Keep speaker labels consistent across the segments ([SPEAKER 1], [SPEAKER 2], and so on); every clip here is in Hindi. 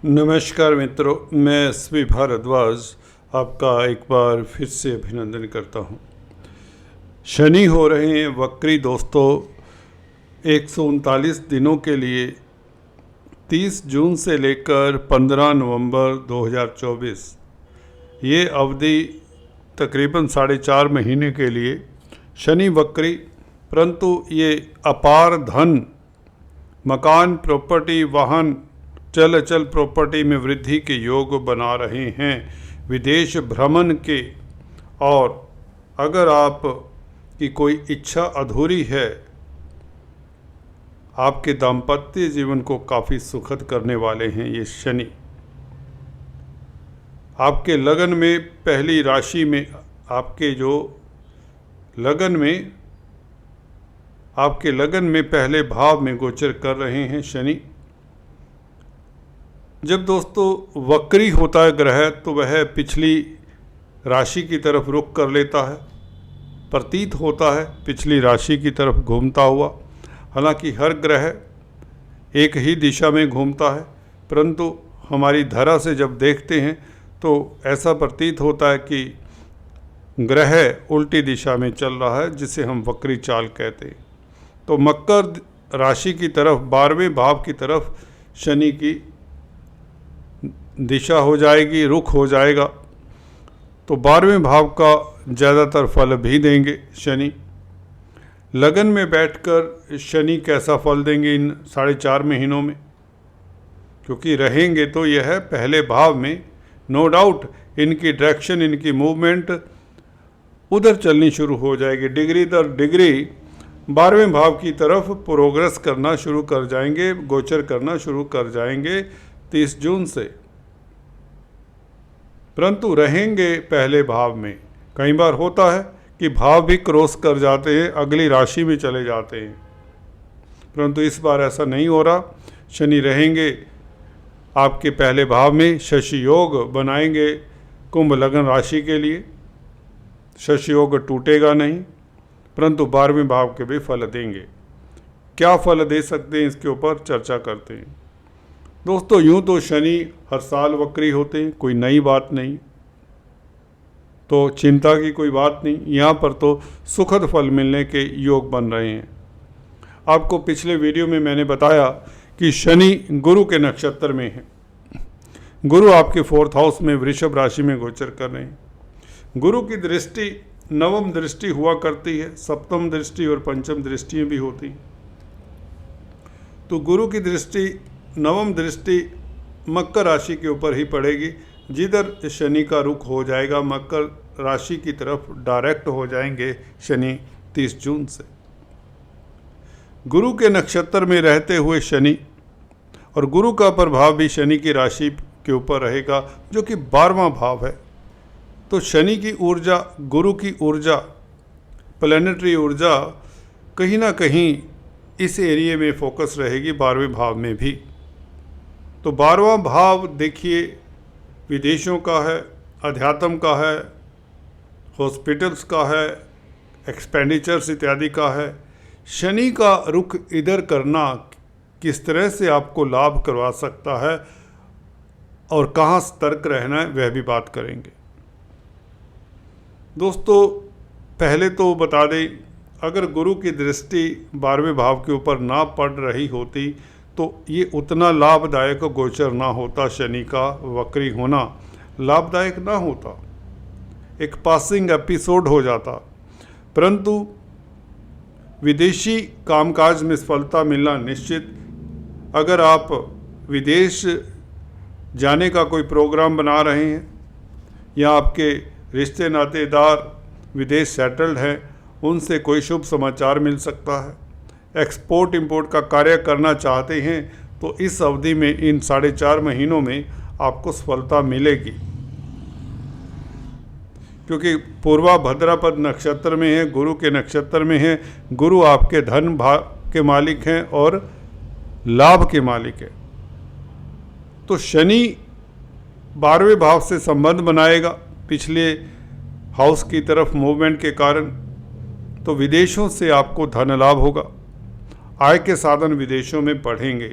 [SPEAKER 1] नमस्कार मित्रों, मैं एसपी भारद्वाज आपका एक बार फिर से अभिनंदन करता हूं। शनि हो रहे हैं वक्री दोस्तों 139 दिनों के लिए 30 जून से लेकर 15 नवंबर 2024। ये अवधि तकरीबन 4.5 महीने के लिए शनि वक्री, परंतु ये अपार धन, मकान, प्रॉपर्टी, वाहन, चल अचल प्रॉपर्टी में वृद्धि के योग बना रहे हैं, विदेश भ्रमण के। और अगर आप की कोई इच्छा अधूरी है, आपके दाम्पत्य जीवन को काफ़ी सुखद करने वाले हैं ये शनि। आपके लगन में पहली राशि में, आपके लगन में पहले भाव में गोचर कर रहे हैं शनि। जब दोस्तों वक्री होता है ग्रह तो वह पिछली राशि की तरफ रुख कर लेता है, प्रतीत होता है पिछली राशि की तरफ घूमता हुआ। हालांकि हर ग्रह एक ही दिशा में घूमता है, परंतु हमारी धरा से जब देखते हैं तो ऐसा प्रतीत होता है कि ग्रह उल्टी दिशा में चल रहा है, जिसे हम वक्री चाल कहते हैं। तो मकर राशि की तरफ 12वें भाव की तरफ शनि की दिशा हो जाएगी, रुख हो जाएगा, तो 12वें भाव का ज़्यादातर फल भी देंगे शनि। लगन में बैठकर शनि कैसा फल देंगे इन 4.5 महीनों में, क्योंकि रहेंगे तो यह है पहले भाव में। नो डाउट इनकी डायरेक्शन, इनकी मूवमेंट उधर चलनी शुरू हो जाएगी, डिग्री दर डिग्री 12वें भाव की तरफ प्रोग्रेस करना शुरू कर जाएंगे, गोचर करना शुरू कर जाएंगे 30 जून से। परंतु रहेंगे पहले भाव में। कई बार होता है कि भाव भी क्रॉस कर जाते हैं, अगली राशि में चले जाते हैं, परंतु इस बार ऐसा नहीं हो रहा। शनि रहेंगे आपके पहले भाव में, शशि योग बनाएंगे कुंभ लगन राशि के लिए। शशि योग टूटेगा नहीं, परंतु 12वें भाव के भी फल देंगे। क्या फल दे सकते हैं, इसके ऊपर चर्चा करते हैं। दोस्तों यूँ तो शनि हर साल वक्री होते हैं, कोई नई बात नहीं, तो चिंता की कोई बात नहीं। यहाँ पर तो सुखद फल मिलने के योग बन रहे हैं। आपको पिछले वीडियो में मैंने बताया कि शनि गुरु के नक्षत्र में है। गुरु आपके 4th हाउस में वृषभ राशि में गोचर कर रहे हैं। गुरु की दृष्टि नवम दृष्टि हुआ करती है, सप्तम दृष्टि और पंचम दृष्टियाँ भी होती हैं। तो गुरु की दृष्टि, नवम दृष्टि मकर राशि के ऊपर ही पड़ेगी, जिधर शनि का रुख हो जाएगा। मकर राशि की तरफ डायरेक्ट हो जाएंगे शनि 30 जून से। गुरु के नक्षत्र में रहते हुए शनि, और गुरु का प्रभाव भी शनि की राशि के ऊपर रहेगा, जो कि 12वां भाव है। तो शनि की ऊर्जा, गुरु की ऊर्जा, प्लैनेटरी ऊर्जा कहीं ना कहीं इस एरिया में फोकस रहेगी, 12वें भाव में भी। तो 12वां भाव देखिए विदेशों का है, अध्यात्म का है, हॉस्पिटल्स का है, एक्सपेंडिचर्स इत्यादि का है। शनि का रुख इधर करना किस तरह से आपको लाभ करवा सकता है और कहाँ सतर्क रहना है, वह भी बात करेंगे। दोस्तों पहले तो बता दें, अगर गुरु की दृष्टि 12वें भाव के ऊपर ना पड़ रही होती तो ये उतना लाभदायक गोचर ना होता। शनि का वक्री होना लाभदायक ना होता, एक पासिंग एपिसोड हो जाता। परंतु विदेशी कामकाज में सफलता मिलना निश्चित। अगर आप विदेश जाने का कोई प्रोग्राम बना रहे हैं, या आपके रिश्ते नातेदार विदेश सेटल्ड हैं, उनसे कोई शुभ समाचार मिल सकता है। एक्सपोर्ट इंपोर्ट का कार्य करना चाहते हैं तो इस अवधि में, इन 4.5 महीनों में आपको सफलता मिलेगी, क्योंकि पूर्वा भद्रापद नक्षत्र में है, गुरु के नक्षत्र में है। गुरु आपके धन भाव के मालिक हैं और लाभ के मालिक है। तो शनि 12वें भाव से संबंध बनाएगा पिछले हाउस की तरफ मूवमेंट के कारण, तो विदेशों से आपको धन लाभ होगा। आय के साधन विदेशों में बढ़ेंगे।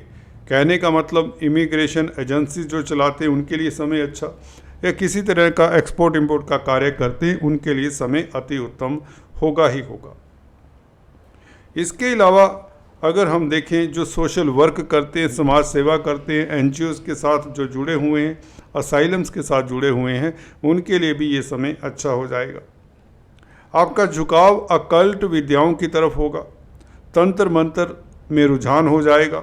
[SPEAKER 1] कहने का मतलब इमिग्रेशन एजेंसी जो चलाते हैं उनके लिए समय अच्छा, या किसी तरह का एक्सपोर्ट इंपोर्ट का कार्य करते हैं उनके लिए समय अति उत्तम होगा ही होगा। इसके अलावा अगर हम देखें जो सोशल वर्क करते हैं, समाज सेवा करते हैं, एनजीओज़ के साथ जो जुड़े हुए हैं, असाइलम्स के साथ जुड़े हुए हैं, उनके लिए भी ये समय अच्छा हो जाएगा। आपका झुकाव अकल्ट विद्याओं की तरफ होगा, तंत्र मंत्र में रुझान हो जाएगा,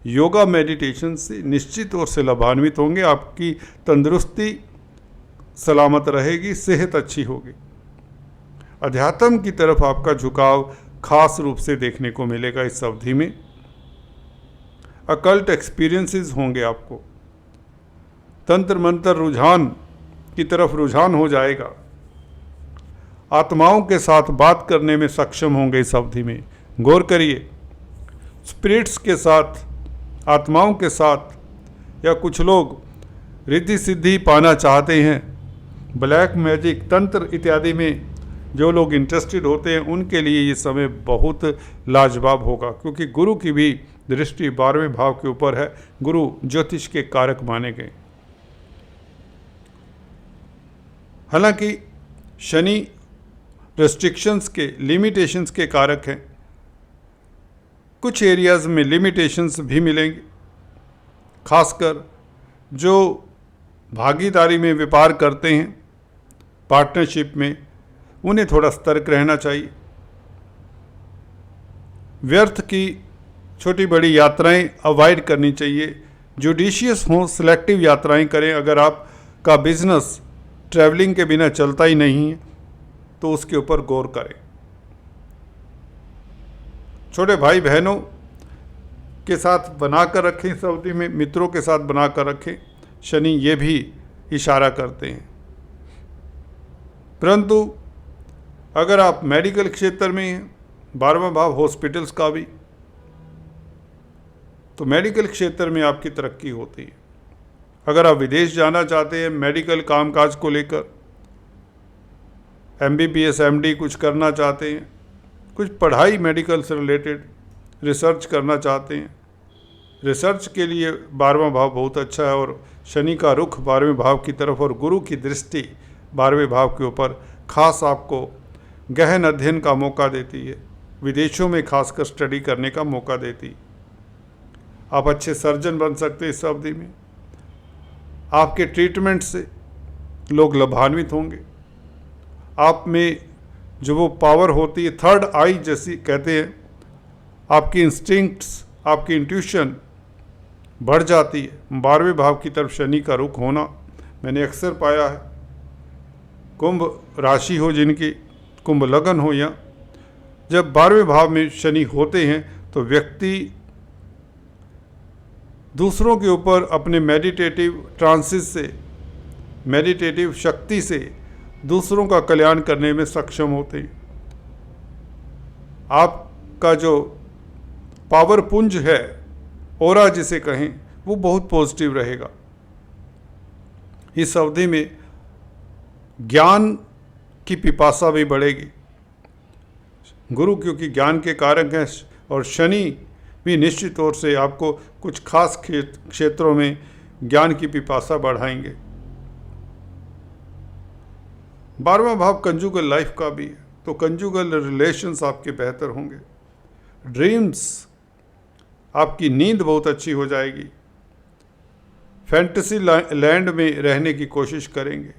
[SPEAKER 1] योगा मेडिटेशन से निश्चित तौर से लाभान्वित होंगे, आपकी तंदुरुस्ती सलामत रहेगी, सेहत अच्छी होगी। अध्यात्म की तरफ आपका झुकाव खास रूप से देखने को मिलेगा इस अवधि में। अकल्ट एक्सपीरियंसेस होंगे, आपको तंत्र मंत्र रुझान की तरफ रुझान हो जाएगा। आत्माओं के साथ बात करने में सक्षम होंगे इस अवधि में। गौर करिए, स्पिरिट्स के साथ, आत्माओं के साथ, या कुछ लोग रिद्धि सिद्धि पाना चाहते हैं, ब्लैक मैजिक, तंत्र इत्यादि में जो लोग इंटरेस्टेड होते हैं उनके लिए ये समय बहुत लाजवाब होगा, क्योंकि गुरु की भी दृष्टि 12वें भाव के ऊपर है। गुरु ज्योतिष के कारक माने गए। हालांकि शनि रेस्ट्रिक्शंस के, लिमिटेशंस के कारक हैं, कुछ एरियाज़ में लिमिटेशंस भी मिलेंगे। खासकर जो भागीदारी में व्यापार करते हैं, पार्टनरशिप में, उन्हें थोड़ा सतर्क रहना चाहिए। व्यर्थ की छोटी बड़ी यात्राएं अवॉइड करनी चाहिए, जुडिशियस हों, सिलेक्टिव यात्राएं करें। अगर आपका बिजनेस ट्रैवलिंग के बिना चलता ही नहीं है तो उसके ऊपर गौर करें। छोटे भाई बहनों के साथ बनाकर रखें, इस अवधि में मित्रों के साथ बनाकर रखें। शनि ये भी इशारा करते हैं। परंतु अगर आप मेडिकल क्षेत्र में हैं, 12वां भाव हॉस्पिटल्स का भी, तो मेडिकल क्षेत्र में आपकी तरक्की होती है। अगर आप विदेश जाना चाहते हैं मेडिकल कामकाज को लेकर, MBBS MD कुछ करना चाहते हैं, कुछ पढ़ाई मेडिकल से रिलेटेड रिसर्च करना चाहते हैं, रिसर्च के लिए 12वां भाव बहुत अच्छा है। और शनि का रुख 12वें भाव की तरफ और गुरु की दृष्टि 12वें भाव के ऊपर खास आपको गहन अध्ययन का मौका देती है, विदेशों में खासकर स्टडी करने का मौका देती। आप अच्छे सर्जन बन सकते हैं इस अवधि में। आपके ट्रीटमेंट से लोग लाभान्वित होंगे। आप में जो वो पावर होती है, थर्ड आई जैसी कहते हैं, आपकी इंस्टिंक्ट्स, आपकी इंट्यूशन बढ़ जाती है। 12वें भाव की तरफ शनि का रुख होना मैंने अक्सर पाया है। कुंभ राशि हो जिनकी, कुंभ लगन हो, या जब 12वें भाव में शनि होते हैं तो व्यक्ति दूसरों के ऊपर अपने मेडिटेटिव ट्रांसिस से, मेडिटेटिव शक्ति से दूसरों का कल्याण करने में सक्षम होते हैं। आपका जो पावर पुंज है, ओरा जिसे कहें, वो बहुत पॉजिटिव रहेगा। इस अवधि में ज्ञान की पिपासा भी बढ़ेगी। गुरु क्योंकि ज्ञान के कारक हैं, और शनि भी निश्चित तौर से आपको कुछ खास क्षेत्रों में ज्ञान की पिपासा बढ़ाएंगे। 12वां भाव कंजुगल लाइफ का भी है, तो कंजुगल रिलेशंस आपके बेहतर होंगे। ड्रीम्स, आपकी नींद बहुत अच्छी हो जाएगी। फैंटेसी लैंड में रहने की कोशिश करेंगे,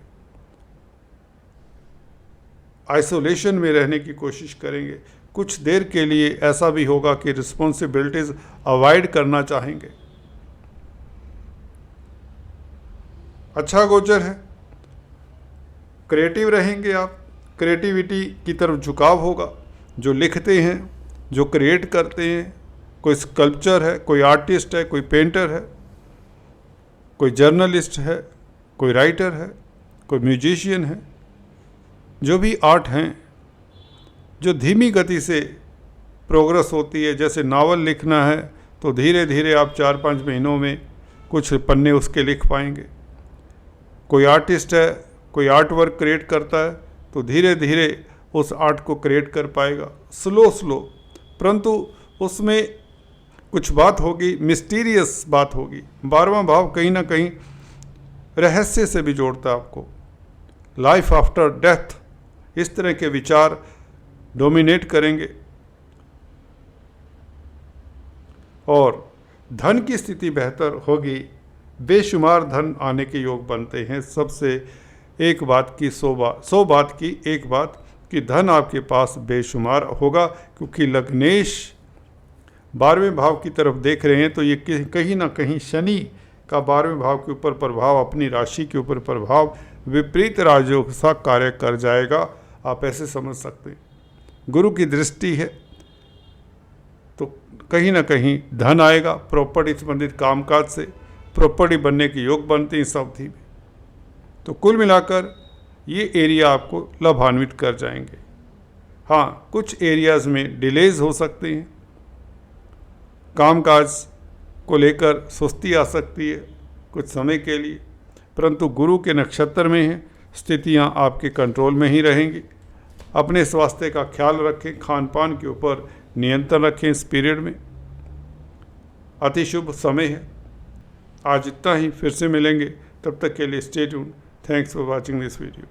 [SPEAKER 1] आइसोलेशन में रहने की कोशिश करेंगे। कुछ देर के लिए ऐसा भी होगा कि रिस्पॉन्सिबिलिटीज अवॉइड करना चाहेंगे। अच्छा गोचर है, क्रिएटिव रहेंगे आप, क्रिएटिविटी की तरफ झुकाव होगा। जो लिखते हैं, जो क्रिएट करते हैं, कोई स्कल्पचर है, कोई आर्टिस्ट है, कोई पेंटर है, कोई जर्नलिस्ट है, कोई राइटर है, कोई म्यूजिशियन है, जो भी आर्ट हैं, जो धीमी गति से प्रोग्रेस होती है। जैसे नावल लिखना है तो धीरे धीरे आप 4-5 महीनों में कुछ पन्ने उसके लिख पाएंगे। कोई आर्टिस्ट है, कोई आर्ट वर्क क्रिएट करता है तो धीरे धीरे उस आर्ट को क्रिएट कर पाएगा, स्लो, परंतु उसमें कुछ बात होगी, मिस्टीरियस बात होगी। 12वां भाव कहीं ना कहीं रहस्य से भी जोड़ता है आपको। लाइफ आफ्टर डेथ, इस तरह के विचार डोमिनेट करेंगे। और धन की स्थिति बेहतर होगी, बेशुमार धन आने के योग बनते हैं। सबसे एक बात की 100 बात की एक बात कि धन आपके पास बेशुमार होगा, क्योंकि लग्नेश 12वें भाव की तरफ देख रहे हैं। तो ये कहीं ना कहीं शनि का 12वें भाव के ऊपर प्रभाव, अपनी राशि के ऊपर प्रभाव विपरीत राजयोग सा कार्य कर जाएगा, आप ऐसे समझ सकते हैं। गुरु की दृष्टि है तो कहीं ना कहीं धन आएगा, प्रॉपर्टी संबंधित कामकाज से प्रॉपर्टी बनने के योग बनते हैं इस अवधि में। तो कुल मिलाकर ये एरिया आपको लाभान्वित कर जाएंगे। हाँ, कुछ एरियाज़ में डिलेज हो सकते हैं, कामकाज को लेकर सुस्ती आ सकती है कुछ समय के लिए, परंतु गुरु के नक्षत्र में है, स्थितियाँ आपके कंट्रोल में ही रहेंगी। अपने स्वास्थ्य का ख्याल रखें, खान पान के ऊपर नियंत्रण रखें। इस पीरियड में अति शुभ समय है। आज इतना ही, फिर से मिलेंगे, तब तक के लिए stay tuned. Thanks for watching this video.